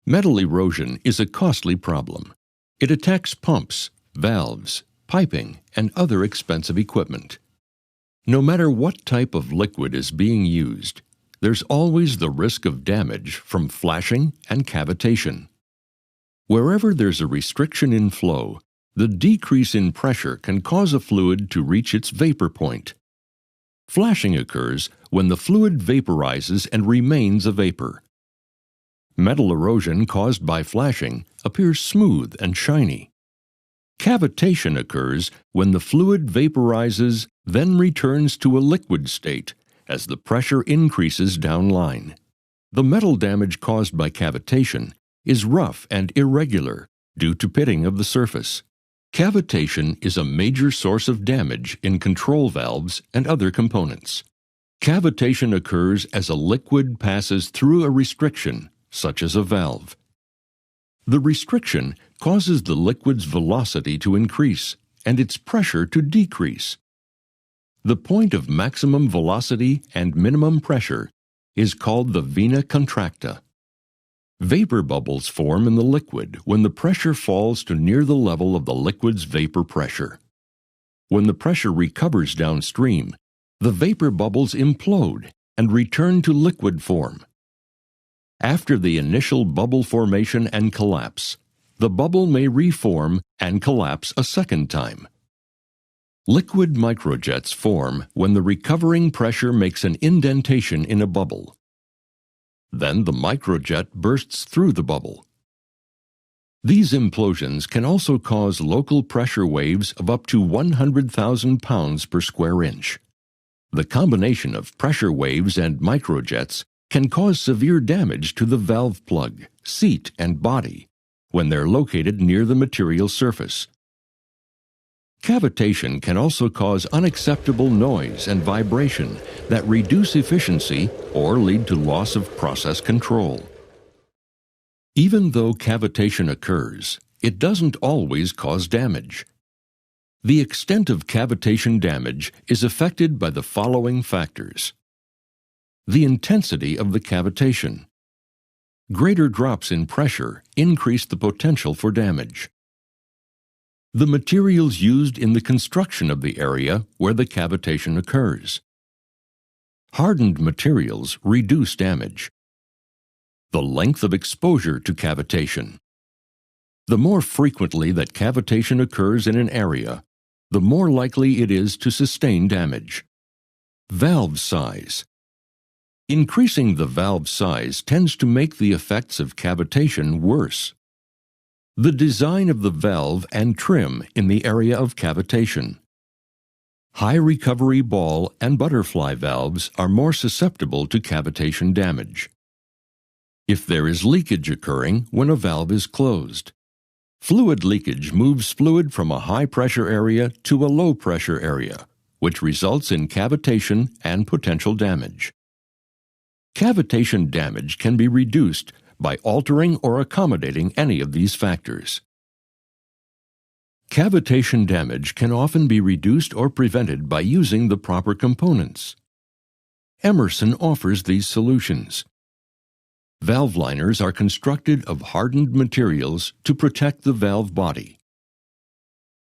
Metal erosion is a costly problem. It attacks pumps, valves, piping, and other expensive equipment. No matter what type of liquid is being used, there's always the risk of damage from flashing and cavitation. Wherever there's a restriction in flow, the decrease in pressure can cause a fluid to reach its vapor point. Flashing occurs when the fluid vaporizes and remains a vapor. Metal erosion caused by flashing appears smooth and shiny. Cavitation occurs when the fluid vaporizes, then returns to a liquid state as the pressure increases downline. The metal damage caused by cavitation is rough and irregular due to pitting of the surface. Cavitation is a major source of damage in control valves and other components. Cavitation occurs as a liquid passes through a restriction, such as a valve. The restriction causes the liquid's velocity to increase and its pressure to decrease. The point of maximum velocity and minimum pressure is called the vena contracta. Vapor bubbles form in the liquid when the pressure falls to near the level of the liquid's vapor pressure. When the pressure recovers downstream, the vapor bubbles implode and return to liquid form. After the initial bubble formation and collapse, the bubble may reform and collapse a second time. Liquid microjets form when the recovering pressure makes an indentation in a bubble. Then the microjet bursts through the bubble. These implosions can also cause local pressure waves of up to 100,000 pounds per square inch. The combination of pressure waves and microjets can cause severe damage to the valve plug, seat, and body when they're located near the material surface. Cavitation can also cause unacceptable noise and vibration that reduce efficiency or lead to loss of process control. Even though cavitation occurs, it doesn't always cause damage. The extent of cavitation damage is affected by the following factors: the intensity of the cavitation. Greater drops in pressure increase the potential for damage. The materials used in the construction of the area where the cavitation occurs. Hardened materials reduce damage. The length of exposure to cavitation. The more frequently that cavitation occurs in an area, the more likely it is to sustain damage. Valve size. Increasing the valve size tends to make the effects of cavitation worse. The design of the valve and trim in the area of cavitation. High recovery ball and butterfly valves are more susceptible to cavitation damage. If there is leakage occurring when a valve is closed. Fluid leakage moves fluid from a high-pressure area to a low-pressure area, which results in cavitation and potential damage. Cavitation damage can be reduced by altering or accommodating any of these factors. Cavitation damage can often be reduced or prevented by using the proper components. Emerson offers these solutions. Valve liners are constructed of hardened materials to protect the valve body.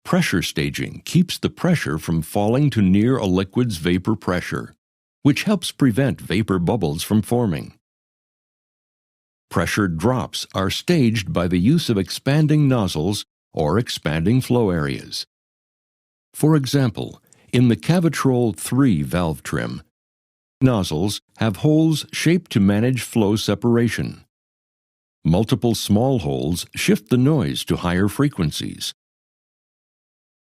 Pressure staging keeps the pressure from falling to near a liquid's vapor pressure, which helps prevent vapor bubbles from forming. Pressure drops are staged by the use of expanding nozzles or expanding flow areas. For example, in the Cavitrol 3 valve trim, nozzles have holes shaped to manage flow separation. Multiple small holes shift the noise to higher frequencies.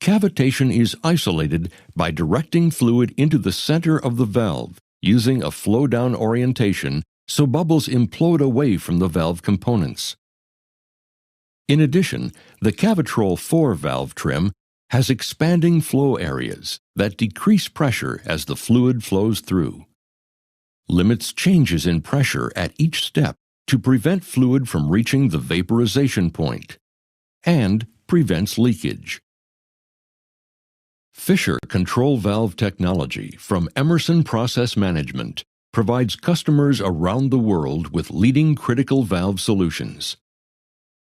Cavitation is isolated by directing fluid into the center of the valve using a flow-down orientation so bubbles implode away from the valve components. In addition, the Cavitrol 4 valve trim has expanding flow areas that decrease pressure as the fluid flows through. Limits changes in pressure at each step to prevent fluid from reaching the vaporization point, and prevents leakage. Fisher Control Valve Technology from Emerson Process Management provides customers around the world with leading critical valve solutions.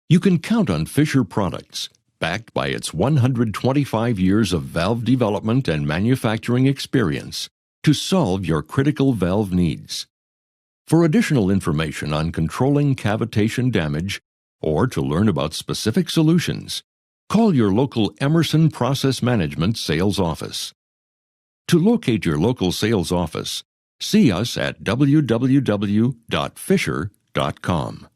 You can count on Fisher products, backed by its 125 years of valve development and manufacturing experience, to solve your critical valve needs. For additional information on controlling cavitation damage or to learn about specific solutions, call your local Emerson Process Management sales office. To locate your local sales office, see us at www.fisher.com.